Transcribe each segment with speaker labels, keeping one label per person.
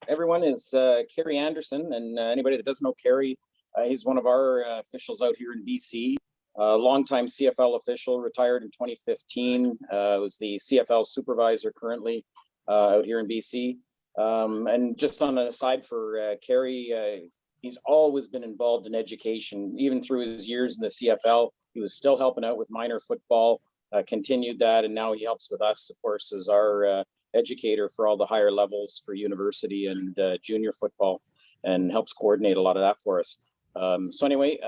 Speaker 1: everyone, is Carey Anderson. And anybody that doesn't know Carey, he's one of our officials out here in BC. Longtime CFL official, retired in 2015. Was the CFL supervisor currently out here in BC. And just on an aside for Carey, he's always been involved in education, even through his years in the CFL. He was still helping out with minor football, continued that, and now he helps with us, of course, as our educator for all the higher levels for university and junior football, and helps coordinate a lot of that for us. So anyway,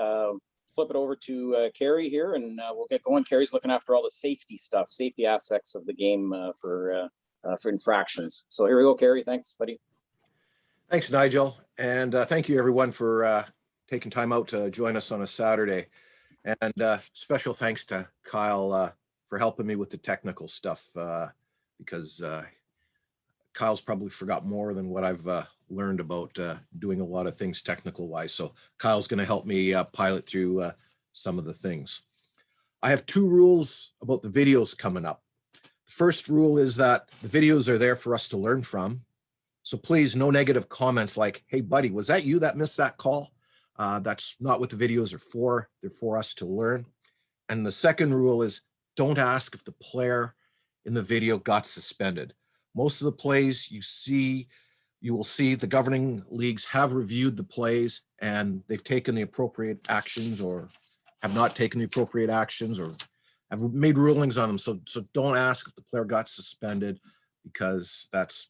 Speaker 1: flip it over to Carey here, and we'll get going. Carey's looking after all the safety stuff, safety aspects of the game for infractions. So here we go, Carey. Thanks, buddy.
Speaker 2: Thanks, Nigel. And thank you, everyone, for taking time out to join us on a Saturday. And special thanks to Kyle for helping me with the technical stuff, because Kyle's probably forgot more than what I've learned about doing a lot of things technical-wise. So Kyle's going to help me pilot through some of the things. I have two rules about the videos coming up. The first rule is that the videos are there for us to learn from. So please, no negative comments like, hey, buddy, was that you that missed that call? That's not what the videos are for. They're for us to learn. And the second rule is don't ask if the player in the video got suspended. Most of the plays you will see the governing leagues have reviewed the plays and they've taken the appropriate actions or have not taken the appropriate actions or have made rulings on them. So don't ask if the player got suspended, because that's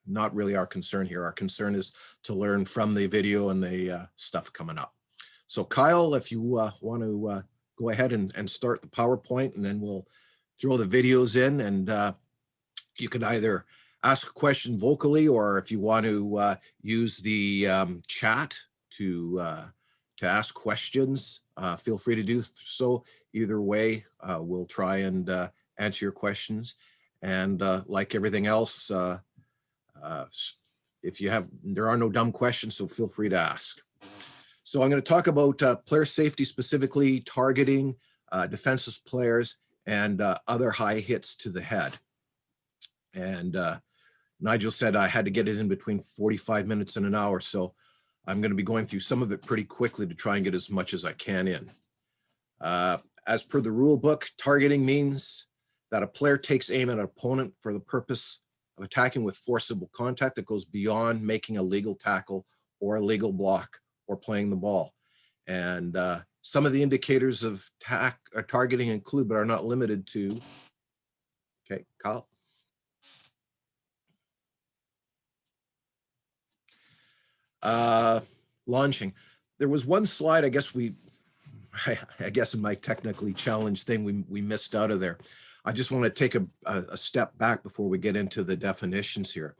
Speaker 2: not really our concern here. Our concern is to learn from the video and the stuff coming up. So Kyle, if you want to go ahead and start the PowerPoint, and then we'll throw the videos in, and you can either ask a question vocally, or if you want to use the chat to ask questions, feel free to do so. Either way, we'll try and answer your questions. And like everything else, there are no dumb questions, so feel free to ask. So I'm going to talk about player safety, specifically targeting, defenseless players, and other high hits to the head. And Nigel said I had to get it in between 45 minutes and an hour, so I'm going to be going through some of it pretty quickly to try and get as much as I can in. As per the rule book, targeting means that a player takes aim at an opponent for the purpose of attacking with forcible contact that goes beyond making a legal tackle or a legal block or playing the ball. And some of the indicators of targeting include, but are not limited to, okay, Kyle. Launching. There was one slide, I guess in my technically challenged thing, we missed out of there. I just want to take a step back before we get into the definitions here.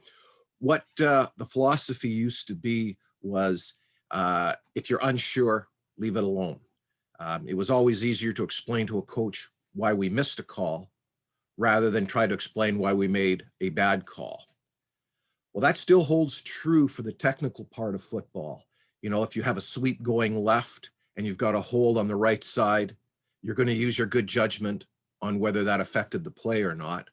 Speaker 2: What the philosophy used to be was, if you're unsure, leave it alone. It was always easier to explain to a coach why we missed a call rather than try to explain why we made a bad call. Well, that still holds true for the technical part of football. You know, if you have a sweep going left and you've got a hold on the right side, you're going to use your good judgment on whether that affected the play or not,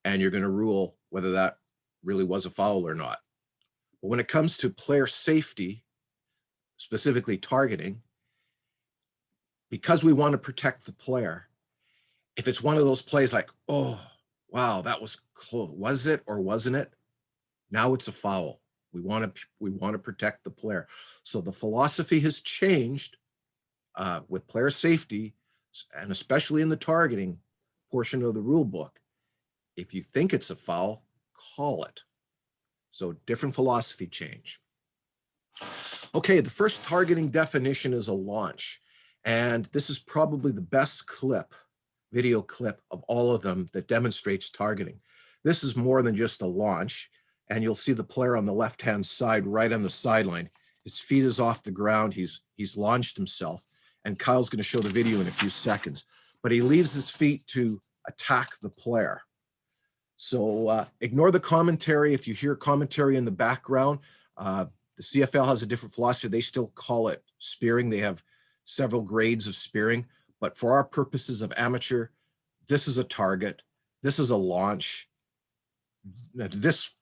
Speaker 2: and you're going to rule whether that really was a foul or not. But when it comes to player safety, specifically targeting, because we want to protect the player, if it's one of those plays like, oh, wow, that was close, was it or wasn't it? Now it's a foul. We want to protect the player. So the philosophy has changed with player safety, and especially in the targeting portion of the rule book. If you think it's a foul, call it. So different philosophy change. Okay, the first targeting definition is a launch. And this is probably the best video clip of all of them that demonstrates targeting. This is more than just a launch. And you'll see the player on the left-hand side, right on the sideline. His feet is off the ground. He's launched himself. And Kyle's going to show the video in a few seconds. But he leaves his feet to attack the player. So ignore the commentary. If you hear commentary in the background, the CFL has a different philosophy. They still call it spearing. They have several grades of spearing. But for our purposes of amateur, this is a target. This is a launch. this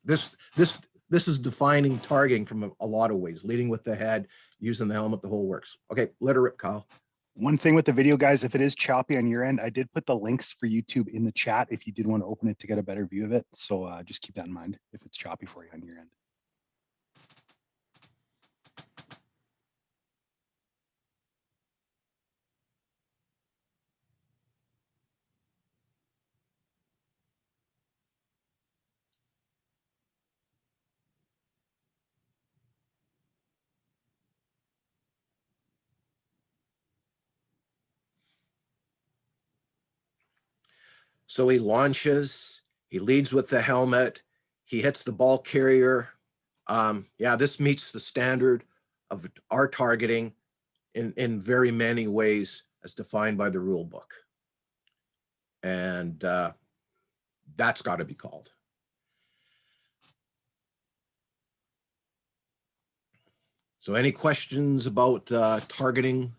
Speaker 2: is defining targeting from a lot of ways, leading with the head, using the helmet, the whole works. Okay, let her rip, Kyle.
Speaker 3: One thing with the video, guys, if it is choppy on your end, I did put the links for YouTube in the chat if you did want to open it to get a better view of it. So just keep that in mind if it's choppy for you on your end.
Speaker 2: So he launches, he leads with the helmet, he hits the ball carrier. Yeah, this meets the standard of our targeting in very many ways as defined by the rule book. And that's got to be called. So any questions about targeting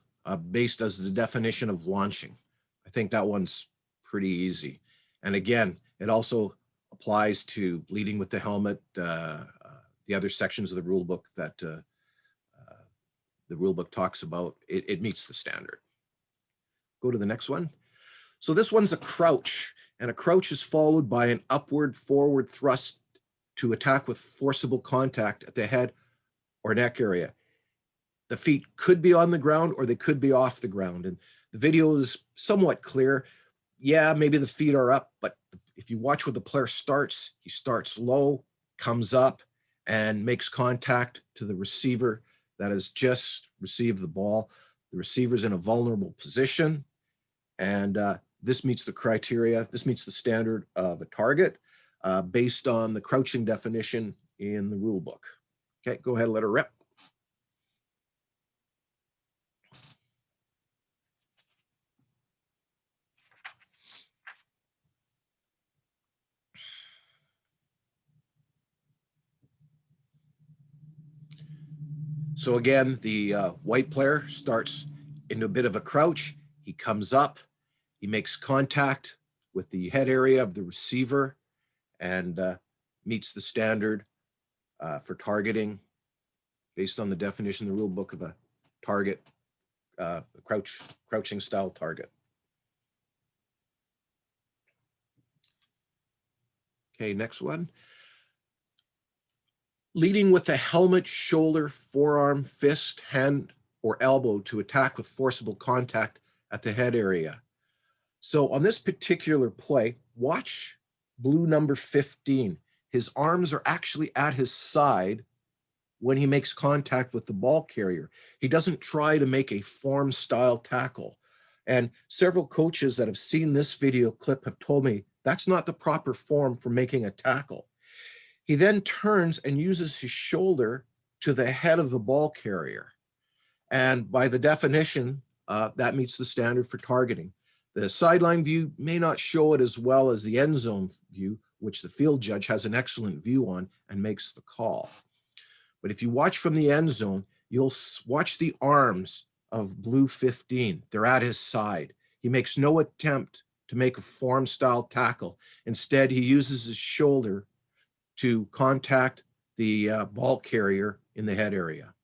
Speaker 2: based as the definition of launching? I think that one's pretty easy. And again, it also applies to leading with the helmet, the other sections of the rule book that the rule book talks about. It meets the standard. Go to the next one. So this one's a crouch, and a crouch is followed by an upward forward thrust to attack with forcible contact at the head or neck area. The feet could be on the ground or they could be off the ground. And the video is somewhat clear. Yeah, maybe the feet are up, but if you watch where the player starts, he starts low, comes up, and makes contact to the receiver that has just received the ball. The receiver's in a vulnerable position, and this meets the criteria. This meets the standard of a target based on the crouching definition in the rule book. Okay, go ahead and let her rip. So again, the white player starts into a bit of a crouch. He comes up, he makes contact with the head area of the receiver and meets the standard for targeting based on the definition in the rule book of a target, crouching style target. Okay, next one. Leading with the helmet, shoulder, forearm, fist, hand, or elbow to attack with forcible contact at the head area. So on this particular play, watch blue number 15. His arms are actually at his side when he makes contact with the ball carrier. He doesn't try to make a form style tackle. And several coaches that have seen this video clip have told me that's not the proper form for making a tackle. He then turns and uses his shoulder to the head of the ball carrier. And by the definition, that meets the standard for targeting. The sideline view may not show it as well as the end zone view, which the field judge has an excellent view on and makes the call. But if you watch from the end zone, you'll watch the arms of blue 15. They're at his side. He makes no attempt to make a form style tackle. Instead, he uses his shoulder to contact the ball carrier in the head area.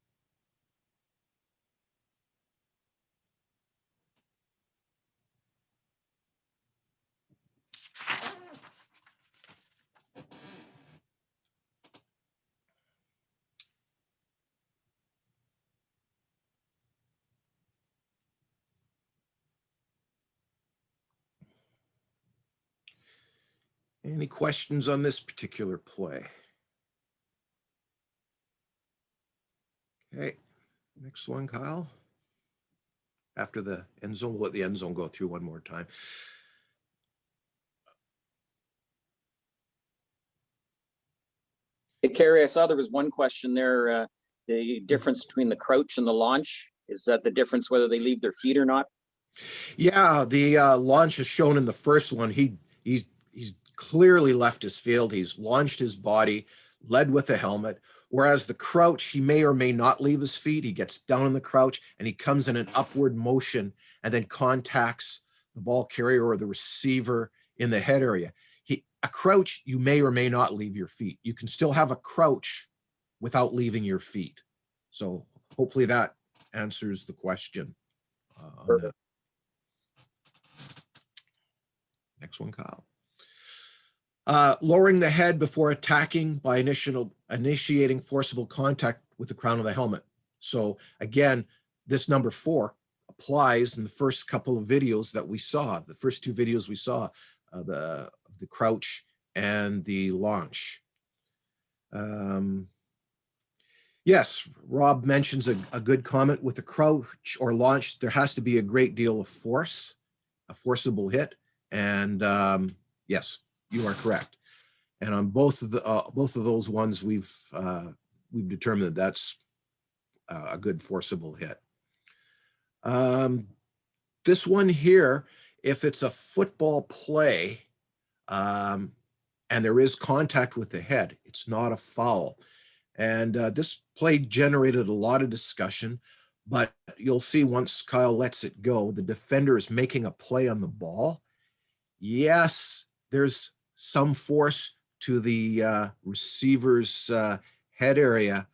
Speaker 2: Any questions on this particular play? Okay, next one, Kyle. After the end zone, we'll let the end zone go through one more time.
Speaker 1: Hey, Carey, I saw there was one question there. The difference between the crouch and the launch, is that the difference whether they leave their feet or not?
Speaker 2: Yeah, the launch is shown in the first one. He's clearly left his field. He's launched his body, led with a helmet. Whereas the crouch, he may or may not leave his feet. He gets down in the crouch and he comes in an upward motion and then contacts the ball carrier or the receiver in the head area. a crouch, you may or may not leave your feet. You can still have a crouch without leaving your feet. So hopefully that answers the question on that. Next one, Kyle. Lowering the head before attacking by initiating forcible contact with the crown of the helmet. So again, this number 4 applies in the first couple of videos that we saw, the first 2 videos we saw, the crouch and the launch. Yes, Rob mentions a good comment. With the crouch or launch, there has to be a great deal of force, a forcible hit. And yes, you are correct. And on both of those ones, we've determined that that's a good forcible hit. This one here, if it's a football play and there is contact with the head, it's not a foul. And this play generated a lot of discussion, but you'll see once Kyle lets it go, the defender is making a play on the ball. Yes, there's some force to the receiver's head area,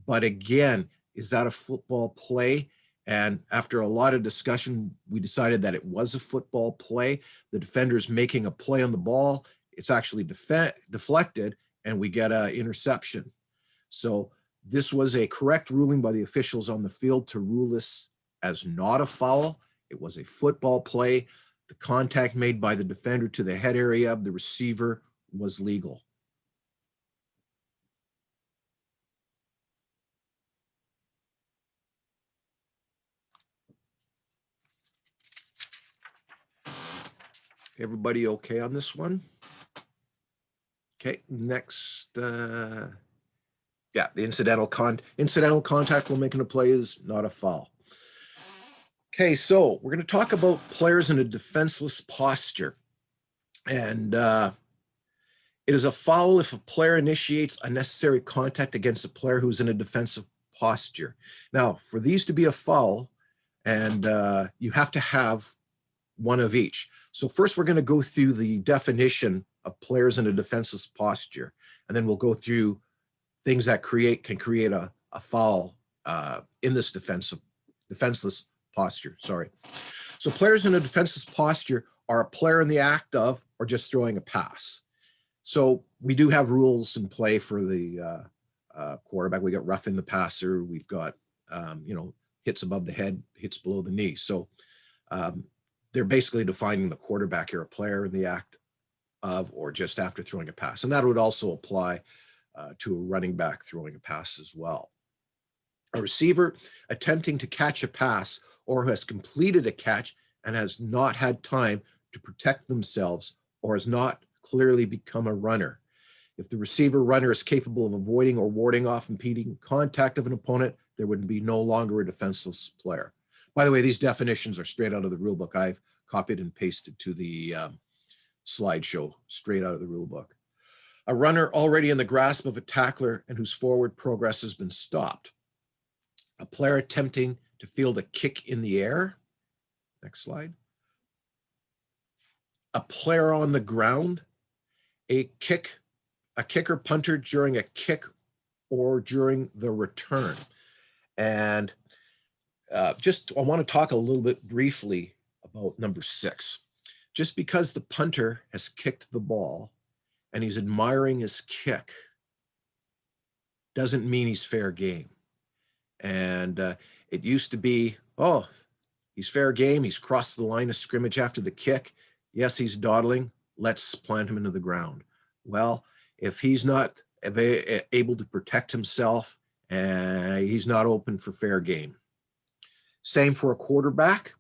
Speaker 2: but again, is that a football play? And after a lot of discussion, we decided that it was a football play. The defender's making a play on the ball. It's actually deflected, and we get an interception. So this was a correct ruling by the officials on the field to rule this as not a foul. It was a football play. The contact made by the defender to the head area of the receiver was legal. Everybody okay on this one? Okay, next. Yeah, the incidental contact while making a play is not a foul. Okay, so we're going to talk about players in a defenseless posture. And it is a foul if a player initiates unnecessary contact against a player who's in a defensive posture. Now, for these to be a foul, and you have to have one of each. So first we're going to go through the definition of players in a defenseless posture, and then we'll go through things that can create a foul in this defenseless posture. Sorry. So players in a defenseless posture are a player in the act of or just throwing a pass. So we do have rules in play for the quarterback. We got roughing the passer. We've got hits above the head, hits below the knee. So they're basically defining the quarterback here, a player in the act of or just after throwing a pass. And that would also apply to a running back throwing a pass as well. A receiver attempting to catch a pass or who has completed a catch and has not had time to protect themselves or has not clearly become a runner. If the receiver runner is capable of avoiding or warding off impeding contact of an opponent, there would be no longer a defenseless player. By the way, these definitions are straight out of the rule book. I've copied and pasted to the slideshow straight out of the rule book. A runner already in the grasp of a tackler and whose forward progress has been stopped. A player attempting to field a kick in the air. Next slide. A player on the ground. A kicker punter during a kick or during the return. And I want to talk a little bit briefly about number 6. Just because the punter has kicked the ball and he's admiring his kick doesn't mean he's fair game. And it used to be, oh, he's fair game. He's crossed the line of scrimmage after the kick. Yes, he's dawdling. Let's plant him into the ground. Well, if he's not able to protect himself, he's not open for fair game. Same for a quarterback.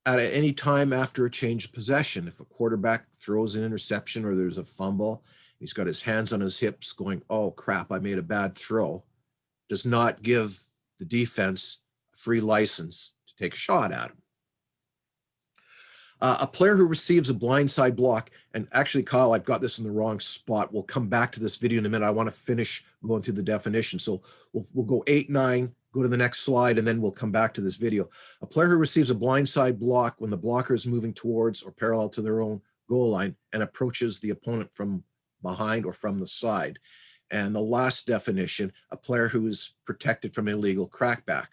Speaker 2: At any time after a change of possession, if a quarterback throws an interception or there's a fumble, he's got his hands on his hips going, oh crap, I made a bad throw, does not give the defense a free license to take a shot at him. A player who receives a blindside block, and actually, Kyle, I've got this in the wrong spot. We'll come back to this video in a minute. I want to finish going through the definition. So we'll go 8, 9, go to the next slide, and then we'll come back to this video. A player who receives a blindside block when the blocker is moving towards or parallel to their own goal line and approaches the opponent from behind or from the side. And the last definition, a player who is protected from illegal crackback.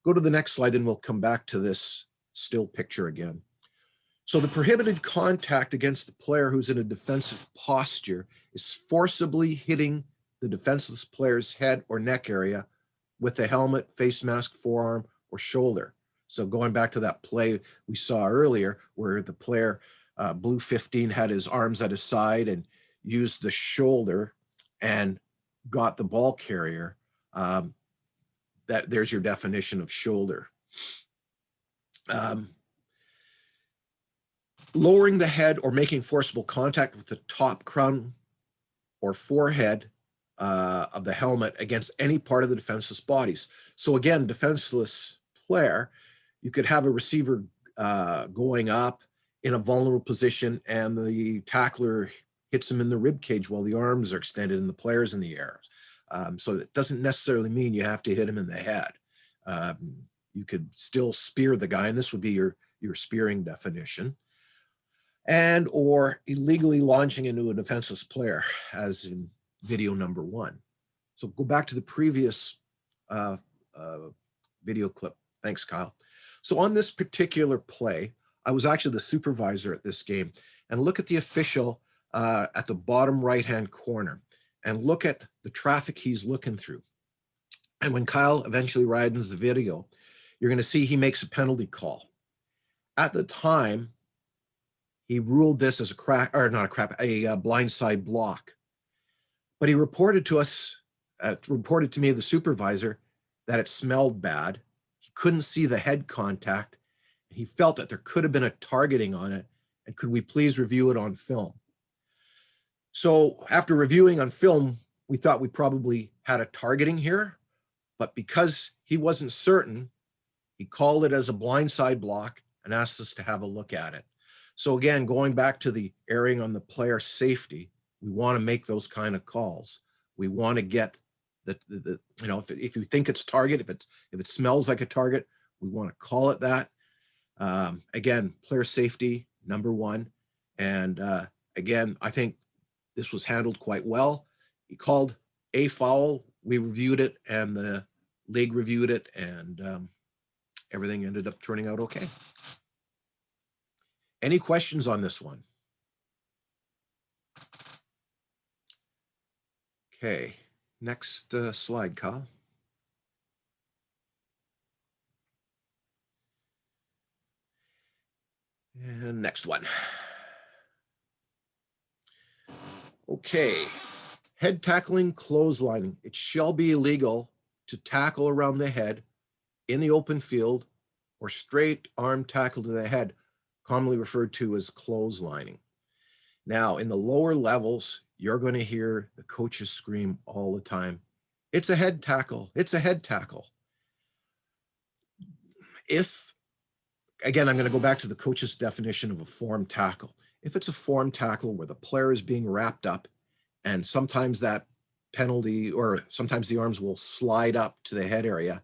Speaker 2: Go to the next slide, then we'll come back to this still picture again. So the prohibited contact against the player who's in a defensive posture is forcibly hitting the defenseless player's head or neck area with the helmet, face mask, forearm, or shoulder. So going back to that play we saw earlier where the player, blue 15, had his arms at his side and used the shoulder and got the ball carrier, there's your definition of shoulder. Lowering the head or making forcible contact with the top crown or forehead of the helmet against any part of the defenseless bodies. So again, defenseless player, you could have a receiver going up in a vulnerable position and the tackler hits him in the rib cage while the arms are extended and the player's in the air. So it doesn't necessarily mean you have to hit him in the head. You could still spear the guy, and this would be your spearing definition. And or illegally launching into a defenseless player, as in video number 1. So go back to the previous video clip. Thanks, Kyle. So on this particular play, I was actually the supervisor at this game. And look at the official at the bottom right-hand corner. And look at the traffic he's looking through. And when Kyle eventually widens the video, you're going to see he makes a penalty call. At the time, he ruled this as a blindside block. But he reported to us, reported to me, the supervisor, that it smelled bad. He couldn't see the head contact. He felt that there could have been a targeting on it. And could we please review it on film? So after reviewing on film, we thought we probably had a targeting here. But because he wasn't certain, he called it as a blindside block and asked us to have a look at it. So again, going back to the erring on the player safety, we want to make those kind of calls. We want to get the if you think it's target, if it smells like a target, we want to call it that. Again, player safety, number 1. And again, I think this was handled quite well. He called a foul, we reviewed it, and the league reviewed it, and everything ended up turning out okay. Any questions on this one? Okay, next slide, Kyle. And next one. Okay, head tackling, clotheslining. It shall be illegal to tackle around the head in the open field or straight arm tackle to the head, commonly referred to as clotheslining. Now, in the lower levels, you're going to hear the coaches scream all the time, "It's a head tackle, it's a head tackle." Again, I'm going to go back to the coach's definition of a form tackle. If it's a form tackle where the player is being wrapped up, and sometimes that penalty, or sometimes the arms will slide up to the head area,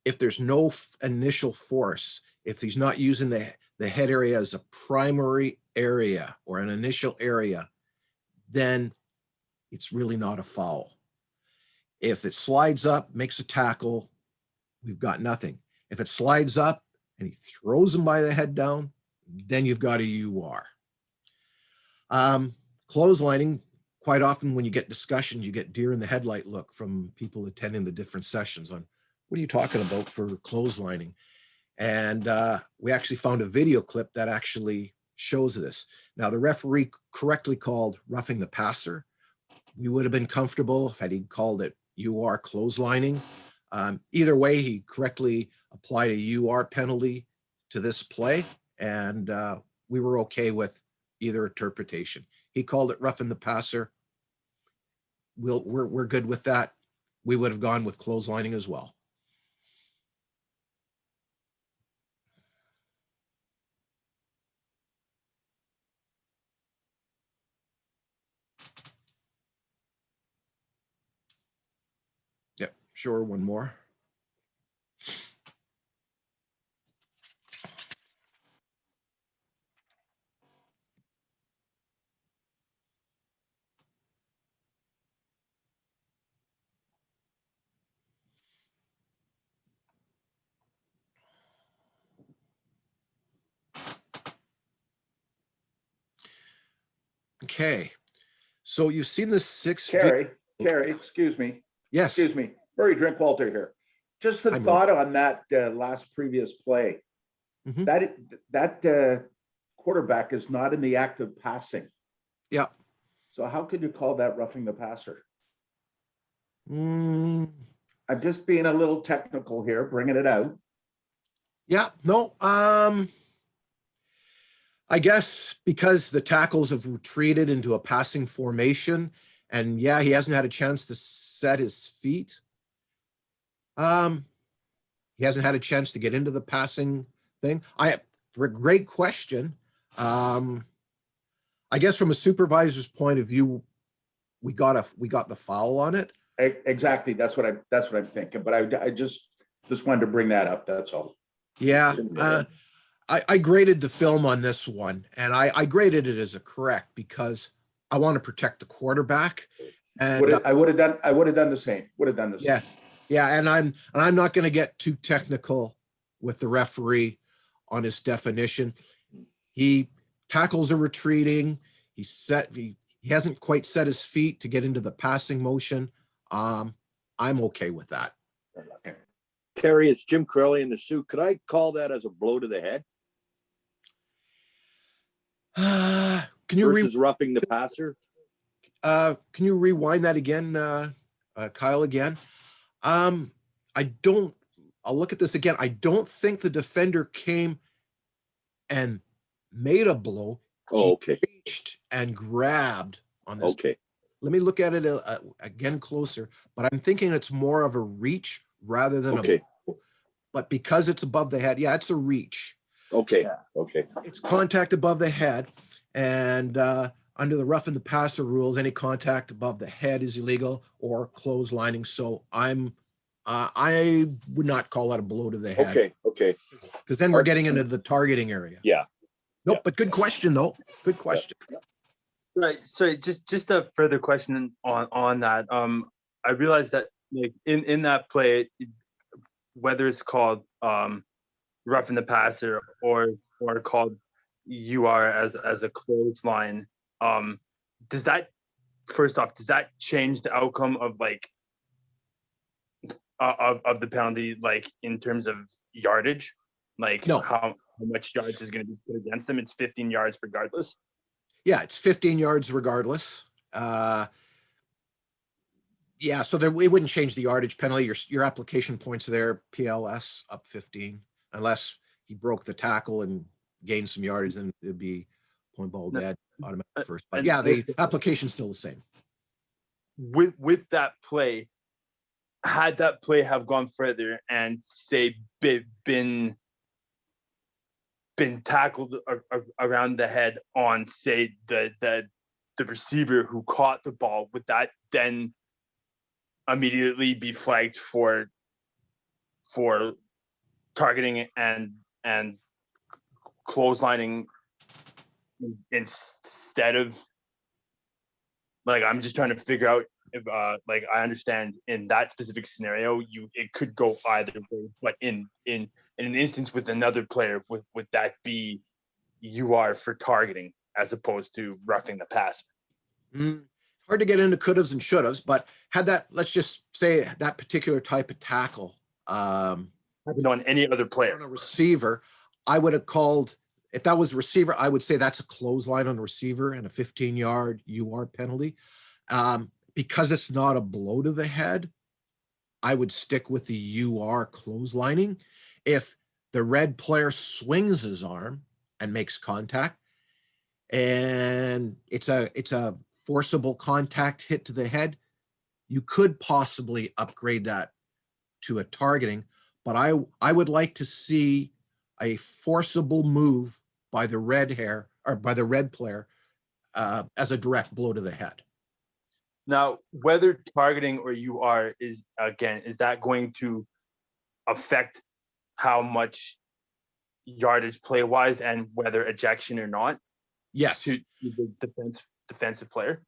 Speaker 2: if there's no initial force, if he's not using the head area as a primary area or an initial area, then it's really not a foul. If it slides up, makes a tackle, we've got nothing. If it slides up and he throws him by the head down, then you've got a UR. Clotheslining, quite often when you get discussions, you get deer in the headlight look from people attending the different sessions on, what are you talking about for clotheslining? And we actually found a video clip that actually shows this. Now, the referee correctly called roughing the passer. We would have been comfortable if he called it UR clotheslining. Either way, he correctly applied a UR penalty to this play, and we were okay with either interpretation. He called it roughing the passer. We're good with that. We would have gone with clotheslining as well. Yep, sure, one more. Okay. So you've seen the six.
Speaker 4: Carey, excuse me.
Speaker 2: Yes.
Speaker 4: Excuse me. Murray Drinkwalter here. Just a
Speaker 2: Hi, Murray.
Speaker 4: thought on that last previous play.
Speaker 2: Mhm.
Speaker 4: That quarterback is not in the act of passing.
Speaker 2: Yeah.
Speaker 4: So how could you call that roughing the passer?
Speaker 2: Mm,
Speaker 4: I'm just being a little technical here, bringing it out.
Speaker 2: yeah. No. I guess because the tackles have retreated into a passing formation, and yeah, he hasn't had a chance to set his feet. He hasn't had a chance to get into the passing thing. Great question. I guess from a supervisor's point of view, we got the foul on it.
Speaker 4: Exactly. That's what I'm thinking. But I just wanted to bring that up. That's all.
Speaker 2: Yeah. I graded the film on this one, and I graded it as a correct because I want to protect the quarterback. And
Speaker 4: I would have done the same.
Speaker 2: Yeah. Yeah. And I'm not going to get too technical with the referee on his definition. He tackles are retreating. He hasn't quite set his feet to get into the passing motion. I'm okay with that.
Speaker 4: Okay.
Speaker 5: Carey, it's Jim Crowley in the suit. Could I call that as a blow to the head
Speaker 2: Can you
Speaker 5: versus roughing the passer?
Speaker 2: can you rewind that again, Kyle, again? I'll look at this again. I don't think the defender came and made a blow.
Speaker 5: Oh, okay.
Speaker 2: He reached and grabbed on this.
Speaker 5: Okay.
Speaker 2: Let me look at it again closer, but I'm thinking it's more of a reach rather than
Speaker 5: Okay.
Speaker 2: a blow. But because it's above the head, yeah, it's a reach.
Speaker 5: Okay.
Speaker 4: Yeah.
Speaker 5: Okay.
Speaker 2: It's contact above the head, and under the rough and the passer rules, any contact above the head is illegal or clotheslining. So I would not call that a blow to the head.
Speaker 5: Okay. Okay.
Speaker 2: Because then we're getting into the targeting area.
Speaker 5: Yeah.
Speaker 2: Nope,
Speaker 5: Yeah.
Speaker 2: but good question though. Good question.
Speaker 6: Right. So just a further question on that. I realized that like in that play, whether it's called roughing the passer or called UR as a clothesline, does that change the outcome of like of the penalty, like in terms of yardage? Like
Speaker 2: No.
Speaker 6: how much yards is going to be put against them? It's 15 yards regardless.
Speaker 2: Yeah, it's 15 yards regardless. Yeah, so it wouldn't change the yardage penalty. Your application points there, PLS up 15, unless he broke the tackle and gained some yardage, then it'd be point ball dead automatic first. But
Speaker 6: and
Speaker 2: yeah, the application's still the same.
Speaker 6: With that play, had that play have gone further and say been tackled around the head on say the receiver who caught the ball, would that then immediately be flagged for targeting and clotheslining instead of, like, I'm just trying to figure out if like I understand in that specific scenario it could go either way, but in an instance with another player, would that be UR for targeting as opposed to roughing the passer?
Speaker 2: Hard to get into could'ves and should'ves, but had that, let's just say that particular type of tackle
Speaker 6: Happened on any other player.
Speaker 2: on a receiver, I would have called, if that was receiver, I would say that's a clothesline on the receiver and a 15-yard UR penalty. Because it's not a blow to the head, I would stick with the UR clotheslining. If the red player swings his arm and makes contact, and it's a forcible contact hit to the head, you could possibly upgrade that to a targeting. But I would like to see a forcible move by the red player as a direct blow to the head.
Speaker 6: Now, whether targeting or UR is that going to affect how much yardage play wise and whether ejection or not
Speaker 2: Yes.
Speaker 6: to the defensive player?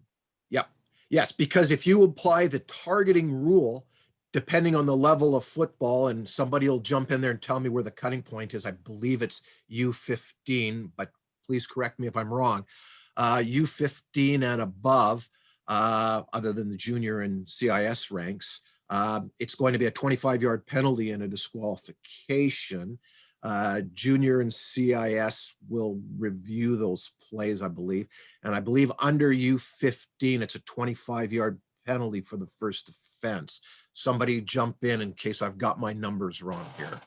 Speaker 2: Yep. Yes, because if you apply the targeting rule, depending on the level of football, and somebody will jump in there and tell me where the cutting point is, I believe it's U15, but please correct me if I'm wrong. U15 and above, other than the junior and CIS ranks, it's going to be a 25-yard penalty and a disqualification. Junior and CIS will review those plays, I believe. And I believe under U15, it's a 25-yard penalty for the first offense. Somebody jump in case I've got my numbers wrong here.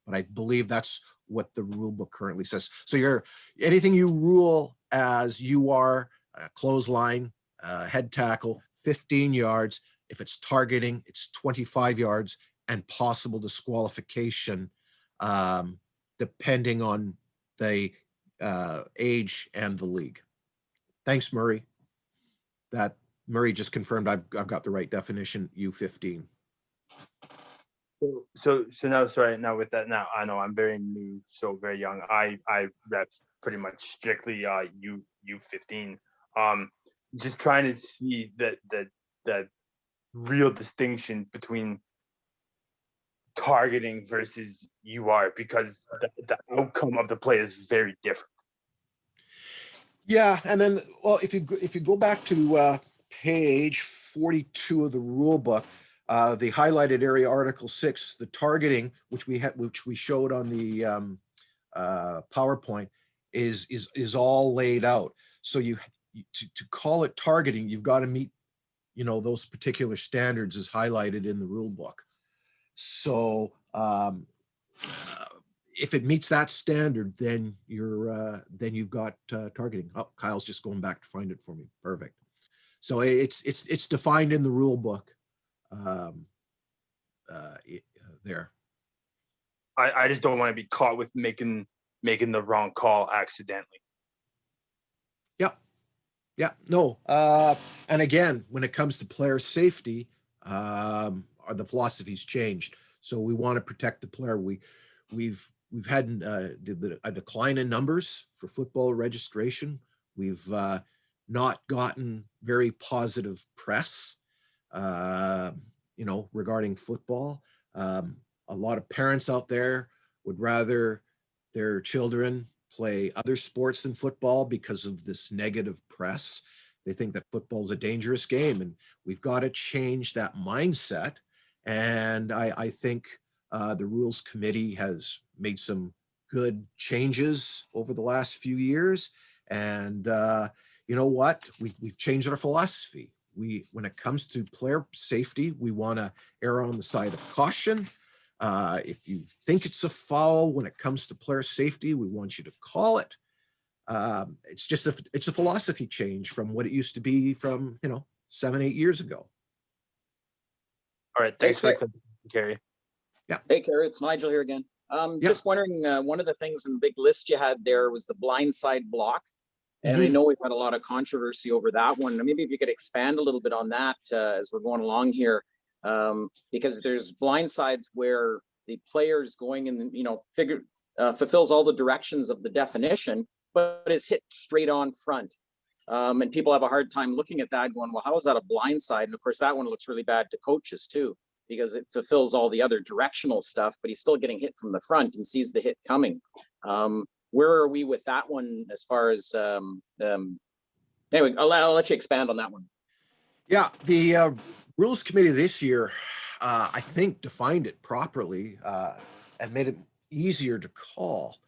Speaker 2: But I believe that's what the rule book currently says. So anything you rule as you are clothesline, head tackle, 15 yards. If it's targeting, it's 25 yards and possible disqualification, depending on the age and the league. Thanks, Murray. That Murray just confirmed I've got the right definition, U15.
Speaker 6: So now, sorry, now with that, now I know I'm very new, so very young. I rep pretty much strictly U15. Just trying to see that real distinction between targeting versus UR, because the outcome of the play is very different.
Speaker 2: Yeah, and then, well, if you go back to page 42 of the rule book, the highlighted area, Article 6, the targeting, which we showed on the PowerPoint, is all laid out. So to call it targeting, you've got to meet, those particular standards as highlighted in the rule book. So if it meets that standard, then you've got targeting. Oh, Kyle's just going back to find it for me. Perfect. So it's defined in the rule book there.
Speaker 6: I just don't want to be caught with making the wrong call accidentally.
Speaker 2: Yeah, no. And again, when it comes to player safety, the philosophy's changed. So we want to protect the player. We've had a decline in numbers for football registration. We've not gotten very positive press, regarding football. A lot of parents out there would rather their children play other sports than football because of this negative press. They think that football is a dangerous game, and we've got to change that mindset. And I think the Rules Committee has made some good changes over the last few years. And you know what? We've changed our philosophy. When it comes to player safety, we want to err on the side of caution. If you think it's a foul when it comes to player safety, we want you to call it. It's a philosophy change from what it used to be from 7-8 years ago.
Speaker 6: All right, thanks for the clarification, Carey.
Speaker 2: Yeah.
Speaker 1: Hey, Carey, it's Nigel here again. Just wondering, one of the things in the big list you had there was the blindside block. And I know we've had a lot of controversy over that one. Maybe if you could expand a little bit on that as we're going along here, because there's blindsides where the player is going and fulfills all the directions of the definition, but is hit straight on front. And people have a hard time looking at that going, well, how is that a blindside? And of course, that one looks really bad to coaches too, because it fulfills all the other directional stuff, but he's still getting hit from the front and sees the hit coming. Where are we with that one as far as, anyway, I'll let you expand on that one.
Speaker 2: Yeah, the Rules Committee this year, I think, defined it properly and made it easier to call.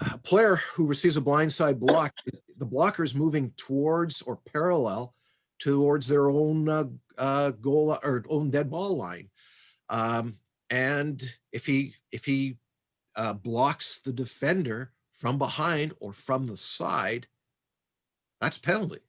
Speaker 2: A player who receives a blindside block, the blocker is moving towards or parallel towards their own goal or own dead ball line. And if he blocks the defender from behind or from the side, that's penalty.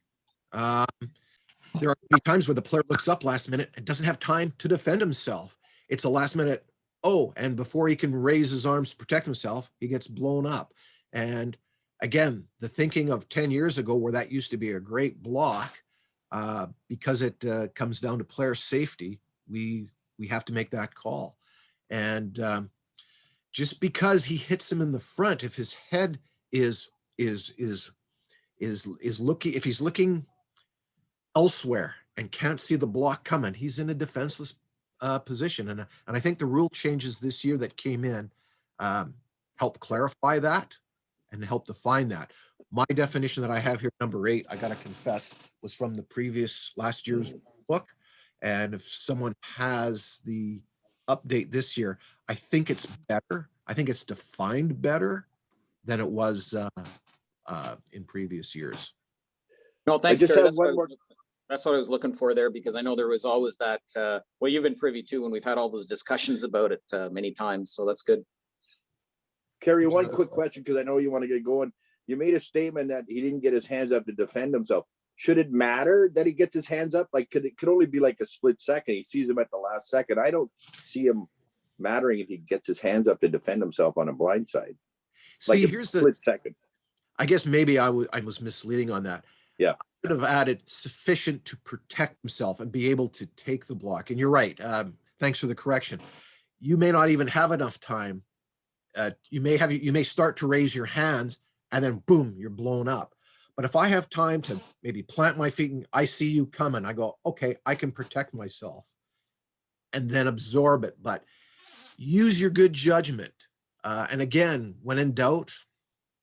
Speaker 2: There are times where the player looks up last minute and doesn't have time to defend himself. It's a last minute, and before he can raise his arms to protect himself, he gets blown up. And again, the thinking of 10 years ago where that used to be a great block, because it comes down to player safety, we have to make that call. And just because he hits him in the front, if his head is looking, if he's looking elsewhere and can't see the block coming, he's in a defenseless position. And I think the rule changes this year that came in help clarify that. and help define that. My definition that I have here, number 8, I got to confess, was from the previous last year's book. And if someone has the update this year, I think it's better. I think it's defined better than it was in previous years.
Speaker 1: No, thanks,
Speaker 5: just
Speaker 1: Carey.
Speaker 5: have one more.
Speaker 1: That's what I was looking for there, because I know there was always that, well, you've been privy to, and we've had all those discussions about it many times. So that's good.
Speaker 5: Carey, one quick question, because I know you want to get going. You made a statement that he didn't get his hands up to defend himself. Should it matter that he gets his hands up? Like, it could only be like a split second. He sees him at the last second. I don't see him mattering if he gets his hands up to defend himself on a blind side.
Speaker 2: See,
Speaker 5: Like
Speaker 2: here's
Speaker 5: split second.
Speaker 2: I guess maybe I was misleading on that.
Speaker 5: Yeah.
Speaker 2: I would have added sufficient to protect himself and be able to take the block. And you're right. Thanks for the correction. You may not even have enough time. You may start to raise your hands and then boom, you're blown up. But if I have time to maybe plant my feet and I see you coming, I go, okay, I can protect myself and then absorb it. But use your good judgment. And again, when in doubt,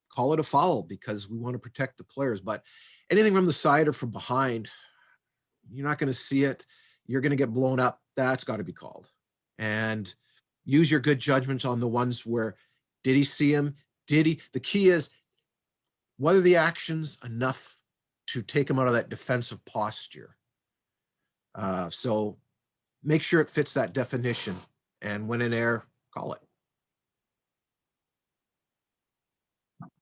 Speaker 2: call it a foul, because we want to protect the players. But anything from the side or from behind, you're not going to see it. You're going to get blown up. That's got to be called. And use your good judgment on the ones where, did he see him? Did he? The key is, what are the actions enough to take him out of that defensive posture? So make sure it fits that definition. And when in air, call it.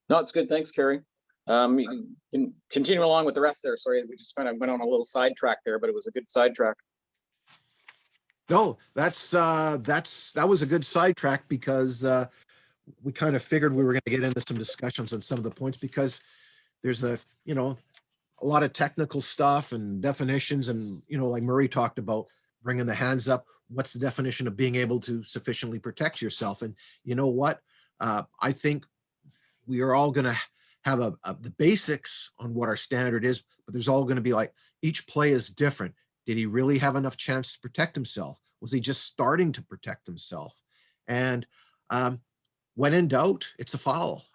Speaker 1: No, it's good. Thanks, Carey. You can continue along with the rest there. Sorry, we just kind of went on a little sidetrack there, but it was a good sidetrack.
Speaker 2: No, that was a good sidetrack, because we kind of figured we were going to get into some discussions on some of the points, because there's a lot of technical stuff and definitions, and like Murray talked about, bringing the hands up. What's the definition of being able to sufficiently protect yourself? And you know what? I think we are all going to have the basics on what our standard is, but there's all going to be like, each play is different. Did he really have enough chance to protect himself? Was he just starting to protect himself? And when in doubt, it's a foul.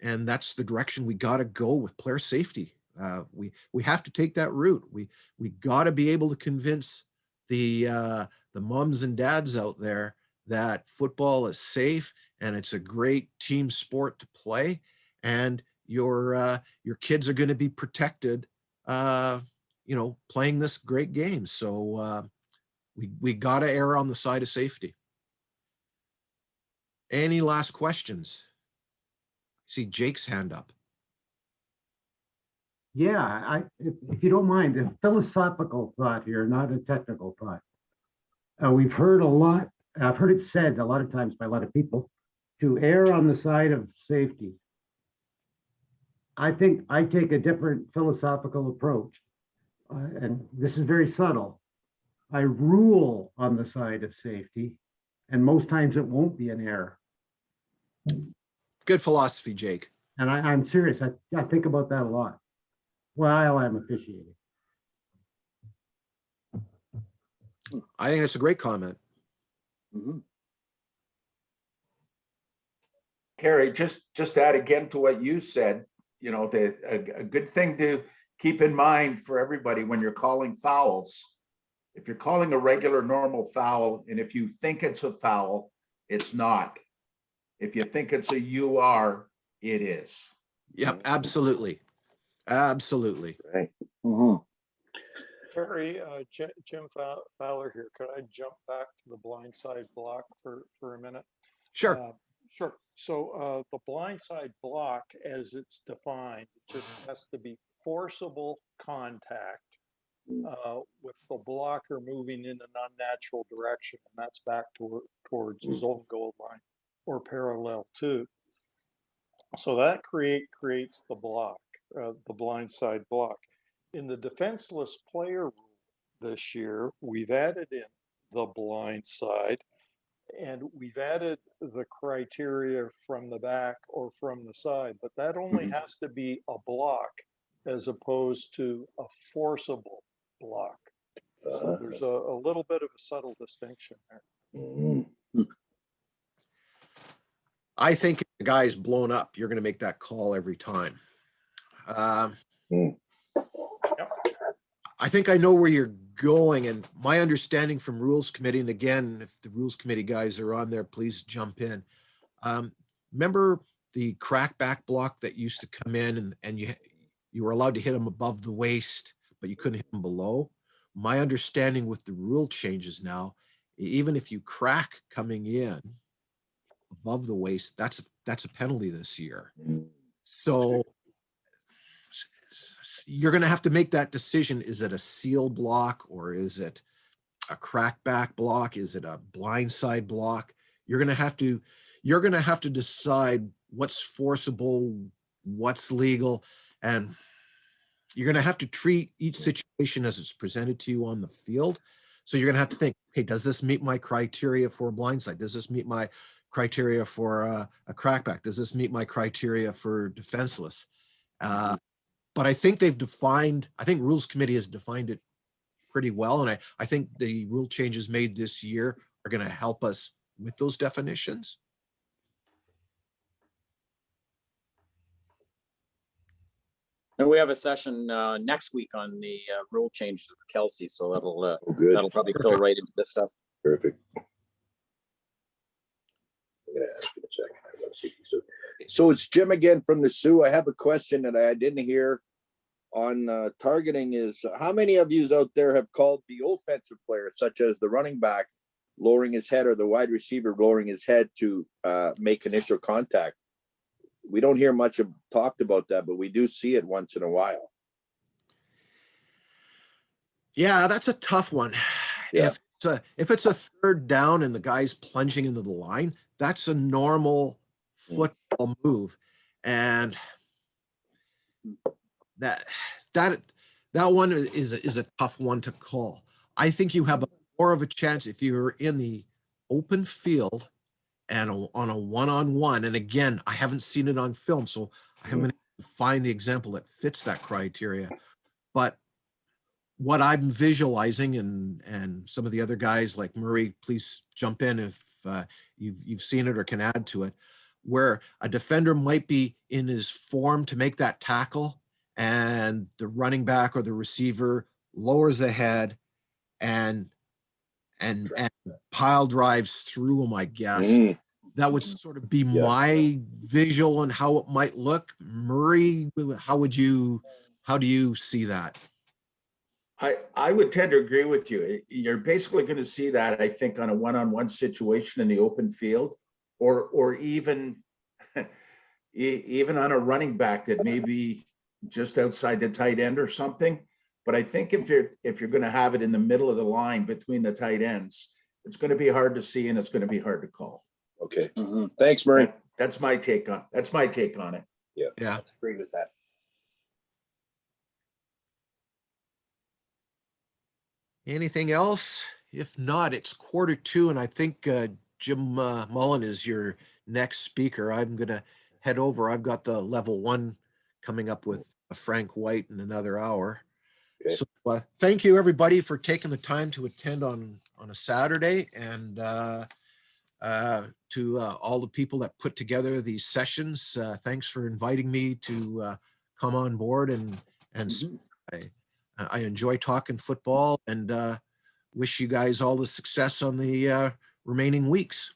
Speaker 2: And that's the direction we got to go with player safety. We have to take that route. We got to be able to convince the moms and dads out there that football is safe and it's a great team sport to play, and your kids are going to be protected, playing this great game. So we got to err on the side of safety. Any last questions? I see Jake's hand up.
Speaker 7: Yeah, if you don't mind, a philosophical thought here, not a technical thought. We've heard a lot, I've heard it said a lot of times by a lot of people, to err on the side of safety. I think I take a different philosophical approach, and this is very subtle. I rule on the side of safety, and most times it won't be an error.
Speaker 2: Good philosophy, Jake.
Speaker 7: And I'm serious, I think about that a lot while I'm officiating.
Speaker 2: I think it's a great comment.
Speaker 4: Mm-hmm. Carey, just to add again to what you said, a good thing to keep in mind for everybody when you're calling fouls. If you're calling a regular normal foul, and if you think it's a foul, it's not. If you think it's a UR, it is.
Speaker 2: Yep, absolutely. Absolutely.
Speaker 5: Right. Mm-hmm.
Speaker 8: Carey, Jim Fowler here. Could I jump back to the blindside block for a minute?
Speaker 2: Sure.
Speaker 8: Sure. So the blindside block, as it's defined, just has to be forcible contact with the blocker moving in an unnatural direction, and that's back towards his own goal line or parallel to. So that creates the block, the blindside block. In the defenseless player rule this year, we've added in the blind side, and we've added the criteria from the back or from the side, but that only has to be a block as opposed to a forcible block. So there's a little bit of a subtle distinction there.
Speaker 2: I think if the guy's blown up, you're going to make that call every time. I think I know where you're going, and my understanding from Rules Committee, and again, if the Rules Committee guys are on there, please jump in. Remember the crackback block that used to come in and you were allowed to hit them above the waist, but you couldn't hit them below? My understanding with the rule changes now, even if you crack coming in above the waist, that's a penalty this year. So you're going to have to make that decision. Is it a seal block or is it a crackback block? Is it a blindside block? You're going to have to decide what's forcible, what's legal, and you're going to have to treat each situation as it's presented to you on the field. So you're going to have to think, hey, does this meet my criteria for a blindside? Does this meet my criteria for a crackback? Does this meet my criteria for defenseless? But I think I think Rules Committee has defined it pretty well. And I think the rule changes made this year are going to help us with those definitions.
Speaker 1: And we have a session next week on the rule changes with Kelsey, so that'll
Speaker 5: Good.
Speaker 1: that'll probably fill right into this stuff.
Speaker 5: Perfect. I'm gonna ask you a second. I gotta see. So it's Jim again from the Sioux. I have a question that I didn't hear on targeting is how many of you out there have called the offensive player, such as the running back lowering his head or the wide receiver lowering his head to make initial contact? We don't hear much talked about that, but we do see it once in a while.
Speaker 2: Yeah, that's a tough one.
Speaker 5: Yeah.
Speaker 2: If it's a third down and the guy's plunging into the line, that's a normal football move. And that one is a tough one to call. I think you have more of a chance if you're in the open field and on a one-on-one. And again, I haven't seen it on film, so I haven't been able to find the example that fits that criteria. But what I'm visualizing, and some of the other guys like Murray, please jump in if you've seen it or can add to it, where a defender might be in his form to make that tackle, and the running back or the receiver lowers the head and pile drives through him, I guess. That would sort of be my visual on how it might look. Murray, how do you see that?
Speaker 4: I would tend to agree with you. You're basically going to see that, I think, on a one-on-one situation in the open field, or even on a running back that may be just outside the tight end or something. But I think if you're going to have it in the middle of the line between the tight ends, it's going to be hard to see and it's going to be hard to call.
Speaker 5: Okay. Thanks, Murray.
Speaker 4: That's my take on it.
Speaker 5: Yeah.
Speaker 2: Yeah.
Speaker 5: I agree with that.
Speaker 2: Anything else? If not, it's 1:45, and I think Jim Mullen is your next speaker. I'm going to head over. I've got the level 1 coming up with Frank White in another hour.
Speaker 5: Okay.
Speaker 2: So thank you, everybody, for taking the time to attend on a Saturday, and to all the people that put together these sessions. Thanks for inviting me to come on board and I enjoy talking football, and wish you guys all the success on the remaining weeks.